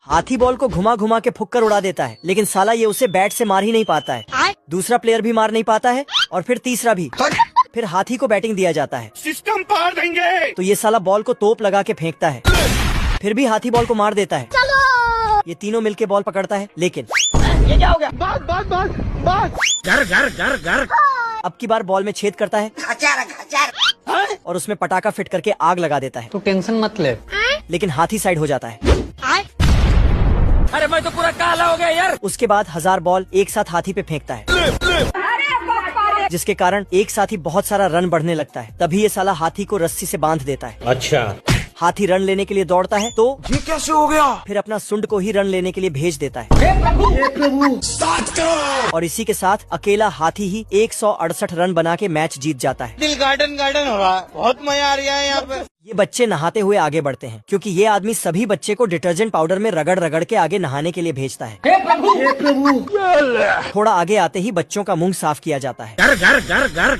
हाथी बॉल को घुमा घुमा के फुक्कर उड़ा देता है, लेकिन साला ये उसे बैट से मार ही नहीं पाता है। दूसरा प्लेयर भी मार नहीं पाता है और फिर तीसरा भी। फिर हाथी को बैटिंग दिया जाता है। सिस्टम पार देंगे। तो ये साला बॉल को तोप लगा के फेंकता है, फिर भी हाथी बॉल को मार देता है। ये तीनों मिलके बॉल पकड़ता है, लेकिन ये क्या हो गया? घर अब की बार बॉल में छेद करता है और उसमें पटाखा फिट करके आग लगा देता है। तू टेंशन मत ले। लेकिन हाथी साइड हो जाता है। अरे मैं तो पूरा काला हो गया यार। उसके बाद 1000 बॉल एक साथ हाथी पे फेंकता है, जिसके कारण एक साथ ही बहुत सारा रन बढ़ने लगता है। तभी ये साला हाथी को रस्सी से बांध देता है। अच्छा, हाथी रन लेने के लिए दौड़ता है तो ये कैसे हो गया? फिर अपना सुंड को ही रन लेने के लिए भेज देता है। और इसी के साथ अकेला हाथी ही 168 रन बना के मैच जीत जाता है। दिल गार्डन गार्डन हो रहा है, बहुत मजा आ रहा है यहाँ पे। ये बच्चे नहाते हुए आगे बढ़ते हैं, क्योंकि ये आदमी सभी बच्चे को डिटर्जेंट पाउडर में रगड़ रगड़ के आगे नहाने के लिए भेजता है। थोड़ा आगे आते ही बच्चों का मुंह साफ किया जाता है। घर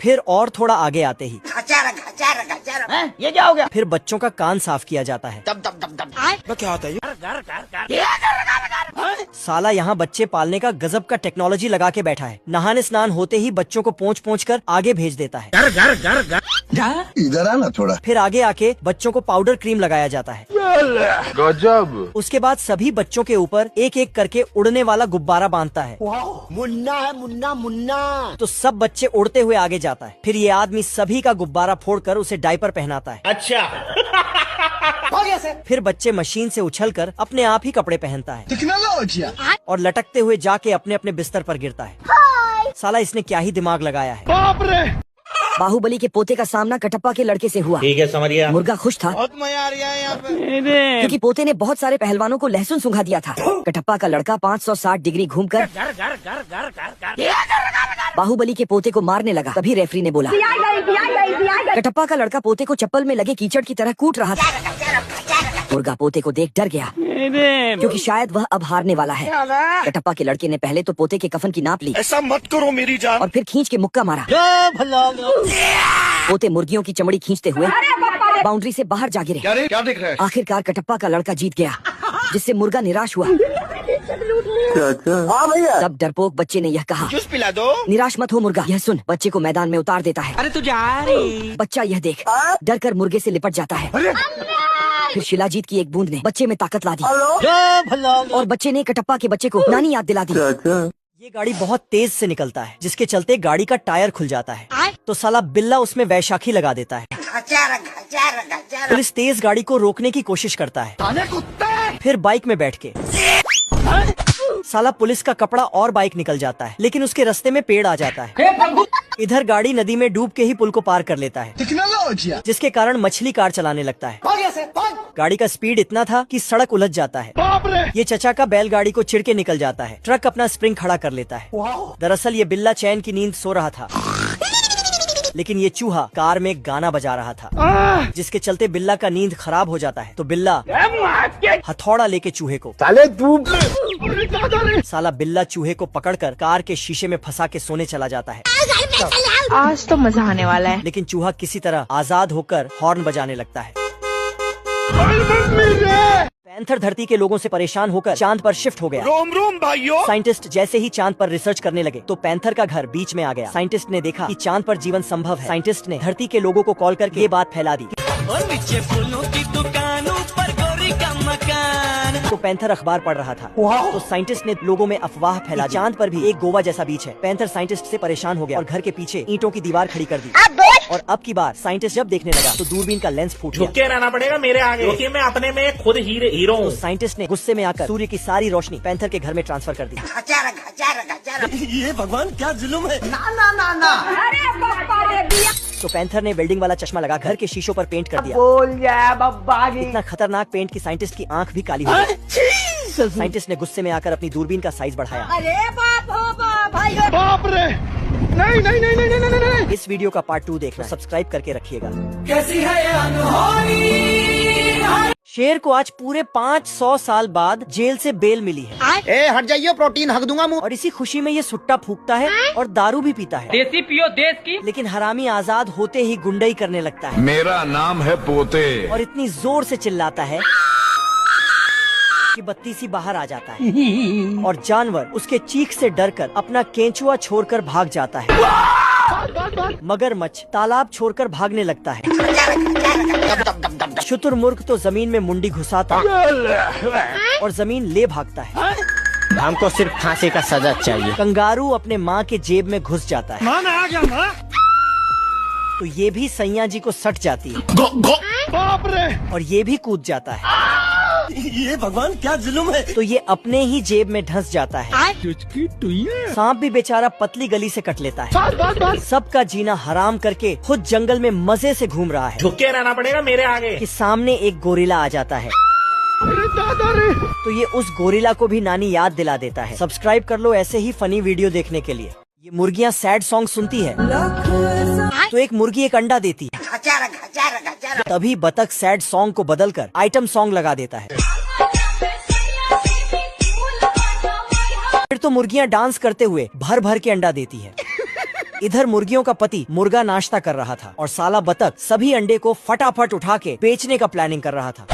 फिर और थोड़ा आगे आते ही ये क्या हो गया? फिर बच्चों का कान साफ किया जाता है। क्या होता है ये? साला यहाँ बच्चे पालने का गजब का टेक्नोलॉजी लगा के बैठा है। नहाने स्नान होते ही बच्चों को पोंछ कर आगे भेज देता है। घर इधर आना थोड़ा। फिर आगे आके बच्चों को पाउडर क्रीम लगाया जाता है। गजब। उसके बाद सभी बच्चों के ऊपर एक एक करके उड़ने वाला गुब्बारा बांधता है। मुन्ना है, मुन्ना मुन्ना। तो सब बच्चे उड़ते हुए आगे जाता है। फिर ये आदमी सभी का गुब्बारा फोड़कर उसे डायपर पहनाता है। अच्छा। हो गया सर। फिर बच्चे मशीन से उछलकर अपने आप ही कपड़े पहनता है टेक्नोलॉजी। और लटकते हुए जाके अपने अपने बिस्तर पर गिरता है। साला इसने क्या ही दिमाग लगाया है। बाप रे। बाहुबली के पोते का सामना कटप्पा के लड़के से हुआ। ठीक है, समझ गया। मुर्गा खुश था बहुत मजा आ रहा है यहाँ पे। क्योंकि पोते ने बहुत सारे पहलवानों को लहसुन सुंघा दिया था। कटप्पा का लड़का 560 डिग्री घूमकर बाहुबली के पोते को मारने लगा। तभी रेफरी ने बोला। कटप्पा का लड़का पोते को चप्पल में लगे कीचड़ की तरह कूट रहा था। मुर्गा पोते को देख डर गया, क्योंकि शायद वह अब हारने वाला है। कटप्पा के लड़के ने पहले तो पोते के कफन की नाप ली ऐसा मत करो मेरी जान। और फिर खींच के मुक्का मारा। पोते मुर्गियों की चमड़ी खींचते हुए बाउंड्री से बाहर जा गिरे। क्या देख रहे हैं? आखिरकार कटप्पा का लड़का जीत गया, जिससे मुर्गा निराश हुआ। हाँ भैया। तब डरपोक बच्चे ने यह कहा, जूस पिला दो। निराश मत हो मुर्गा। यह सुन, बच्चे को मैदान में उतार देता है। अरे तू जा रही। बच्चा यह देख डर कर मुर्गे से लिपट जाता है। फिर शिलाजीत की एक बूंद ने बच्चे में ताकत ला दी और बच्चे ने कटप्पा के बच्चे को नानी याद दिला दी। ये गाड़ी बहुत तेज से निकलता है, जिसके चलते गाड़ी का टायर खुल जाता है। तो साला बिल्ला उसमें वैशाखी लगा देता है। पुलिस तेज गाड़ी को रोकने की कोशिश करता है। फिर बाइक में बैठ के साला पुलिस का कपड़ा और बाइक निकल जाता है, लेकिन उसके रास्ते में पेड़ आ जाता है। इधर गाड़ी नदी में डूब के ही पुल को पार कर लेता है, टेक्नोलॉजी। जिसके कारण मछली कार चलाने लगता है। हो गया सर। गाड़ी का स्पीड इतना था कि सड़क उलझ जाता है। ये चचा का बैलगाड़ी को चिढ़ के निकल जाता है। ट्रक अपना स्प्रिंग खड़ा कर लेता है। दरअसल ये बिल्ला चैन की नींद सो रहा था, लेकिन ये चूहा कार में गाना बजा रहा था, जिसके चलते बिल्ला का नींद खराब हो जाता है। तो बिल्ला हथौड़ा लेके चूहे को साला बिल्ला चूहे को पकड़कर कार के शीशे में फंसा के सोने चला जाता है। आज तो मजा आने वाला है। लेकिन चूहा किसी तरह आजाद होकर हॉर्न बजाने लगता है। पैंथर धरती के लोगों से परेशान होकर चांद पर शिफ्ट हो गया। रोम रोम भाइयों। साइंटिस्ट जैसे ही चांद पर रिसर्च करने लगे तो पैंथर का घर बीच में आ गया। साइंटिस्ट ने देखा कि चांद पर जीवन संभव है। साइंटिस्ट ने धरती के लोगों को कॉल करके ये बात फैला दी। तो पैंथर अखबार पढ़ रहा था। तो साइंटिस्ट ने लोगों में अफवाह फैला दी, चांद पर भी एक गोवा जैसा बीच है। पैंथर साइंटिस्ट से परेशान हो गया और घर के पीछे ईंटों की दीवार खड़ी कर दी। और अब की बार साइंटिस्ट जब देखने लगा तो दूरबीन का लेंस फूट गया। झुक के रहना पड़ेगा मेरे आगे, क्योंकि मैं अपने में खुद हीरो तो हूँ। साइंटिस्ट ने गुस्से में आकर सूर्य की सारी रोशनी पैंथर के घर में ट्रांसफर कर दी। ये भगवान क्या जुल्म है। तो पैंथर ने वेल्डिंग वाला चश्मा लगा घर के शीशों पर पेंट कर दिया। बोल जा बब्बा की। इतना खतरनाक पेंट की साइंटिस्ट की आंख भी काली हो गई। साइंटिस्ट ने गुस्से में आकर अपनी दूरबीन का साइज बढ़ाया। अरे बाप हो बाप भाई। बाप रे। नहीं नहीं नहीं नहीं नहीं नहीं। इस वीडियो का पार्ट 2 देखना, सब्सक्राइब करके रखिएगा। कैसी है ये अनहोनी। शेर को आज पूरे 500 साल बाद जेल से बेल मिली है। ए हट जाइए, प्रोटीन हक दूंगा मुंह। और इसी खुशी में ये सुट्टा फूकता है और दारू भी पीता है। देसी पियो देश की। लेकिन हरामी आजाद होते ही गुंडई करने लगता है मेरा नाम है पोते। और इतनी जोर से चिल्लाता है की बत्ती सी बाहर आ जाता है और जानवर उसके चीख से डरकर अपना केंचुआ छोड़कर भाग जाता है। मगरमच्छ तालाब छोड़कर भागने लगता है। शुतुरमुर्ग तो जमीन में मुंडी घुसाता और जमीन ले भागता है। हमको सिर्फ फांसी का सजा चाहिए। कंगारू अपने माँ के जेब में घुस जाता है। माँ आ गया माँ। तो ये भी सैया जी को सट जाती है बाप रे। और ये भी कूद जाता है। ये भगवान क्या जुल्म है। तो ये अपने ही जेब में धंस जाता है। सांप भी बेचारा पतली गली से कट लेता है। सबका जीना हराम करके खुद जंगल में मजे से घूम रहा है झुक के रहना पड़ेगा मेरे आगे। कि सामने एक गोरिल्ला आ जाता है। तो ये उस गोरिल्ला को भी नानी याद दिला देता है। सब्सक्राइब कर लो ऐसे ही फनी वीडियो देखने के लिए। ये मुर्गियाँ सैड सॉन्ग सुनती है तो एक मुर्गी एक अंडा देती है। तभी बतख सैड सॉन्ग को बदलकर आइटम सॉन्ग लगा देता है। फिर तो मुर्गियाँ डांस करते हुए भर भर के अंडा देती है। इधर मुर्गियों का पति मुर्गा नाश्ता कर रहा था और साला बतख सभी अंडे को फटाफट उठा के बेचने का प्लानिंग कर रहा था।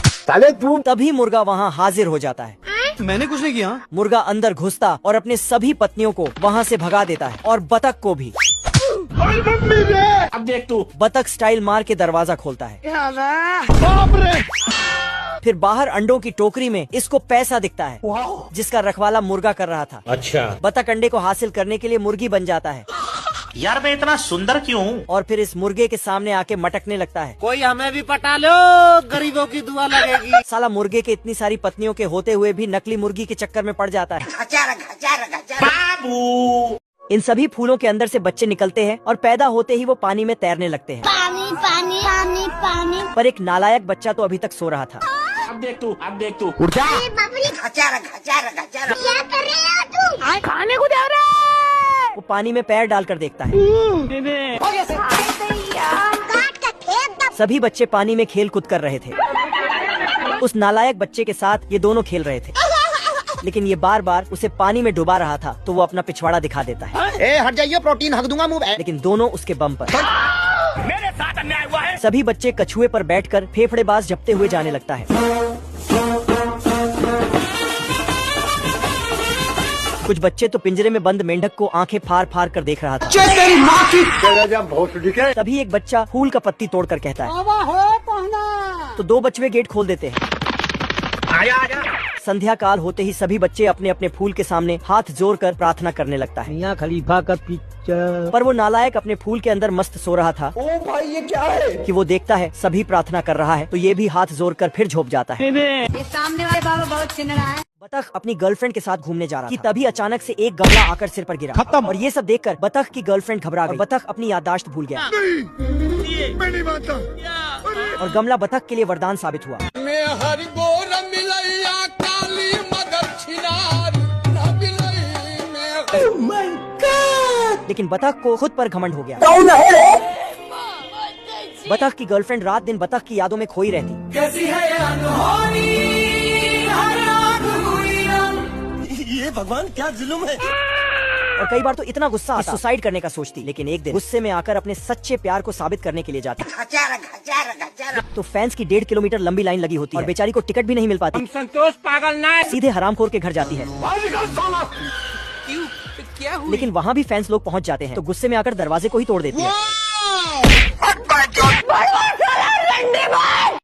तभी मुर्गा वहाँ हाजिर हो जाता है। मैंने कुछ नहीं किया। मुर्गा अंदर घुसता और अपने सभी पत्नियों को वहाँ से भगा देता है और बतख को भी। अब देख तू। बतख स्टाइल मार के दरवाजा खोलता है। बाप रे। फिर बाहर अंडों की टोकरी में इसको पैसा दिखता है जिसका रखवाला मुर्गा कर रहा था। अच्छा। बतख अंडे को हासिल करने के लिए मुर्गी बन जाता है यार मैं इतना सुंदर क्यों हूँ? और फिर इस मुर्गे के सामने आके मटकने लगता है। कोई हमें भी पटा लो, गरीबों की दुआ लगेगी। साला मुर्गे के इतनी सारी पत्नियों के होते हुए भी नकली मुर्गी के चक्कर में पड़ जाता है। बाबू। इन सभी फूलों के अंदर से बच्चे निकलते हैं और पैदा होते ही वो पानी में तैरने लगते हैं। पानी पानी पानी पानी। पर एक नालायक बच्चा तो अभी तक सो रहा था। अब देख तू। अब देख तू। उठ जा। क्या कर रहे हो तुम? खाने को दे रहे। वो पानी में पैर डालकर देखता है। सभी बच्चे पानी में खेल कूद कर रहे थे। उस नालायक बच्चे के साथ ये दोनों खेल रहे थे, लेकिन ये बार बार उसे पानी में डुबा रहा था तो वो अपना पिछवाड़ा दिखा देता है। ए हट जाइए, प्रोटीन हक दूंगा मुंह। लेकिन दोनों उसके बम पर। मेरे साथ अन्याय हुआ है। सभी बच्चे कछुए पर बैठकर फेफड़ेबाज जपते हुए जाने लगता है। कुछ बच्चे तो पिंजरे में बंद मेंढक को आंखें फाड़ फाड़ कर देख रहा था। तभी एक बच्चा फूल का पत्ती तोड़कर कहता है। तो दो बच्चे गेट खोल देते हैं। आजा। संध्या काल होते ही सभी बच्चे अपने अपने फूल के सामने हाथ जोड़कर प्रार्थना करने लगता है। मियां खलीफा का पिक्चर। पर वो नालायक अपने फूल के अंदर मस्त सो रहा था। ओ भाई ये क्या है? कि वो देखता है सभी प्रार्थना कर रहा है तो ये भी हाथ जोड़कर फिर झोप जाता है। ये सामने वाले बाबा बहुत चिन रहा है। बतख अपनी गर्लफ्रेंड के साथ घूमने जा रहा था कि तभी अचानक से एक गमला आकर सिर पर गिरा। खत्म। और ये सब देखकर बतख की गर्लफ्रेंड घबरा गई। बतख अपनी याददाश्त भूल गया और गमला बतख के लिए वरदान साबित हुआ। लेकिन बतख को खुद पर घमंड हो गया। बतख की गर्लफ्रेंड रात दिन बतख की यादों में खोई रहती। ये भगवान क्या जुल्म है। और कई बार तो इतना गुस्सा आता सुसाइड करने का सोचती, लेकिन एक दिन गुस्से में आकर अपने सच्चे प्यार को साबित करने के लिए जाती। तो फैंस की 1.5 किलोमीटर लंबी लाइन लगी होती है और बेचारी को टिकट भी नहीं मिल पाती। संतोष पागल ना। सीधे हरामखोर के घर जाती है। क्या हुआ? लेकिन वहाँ भी फैंस लोग पहुँच जाते हैं तो गुस्से में आकर दरवाजे को ही तोड़ देती है।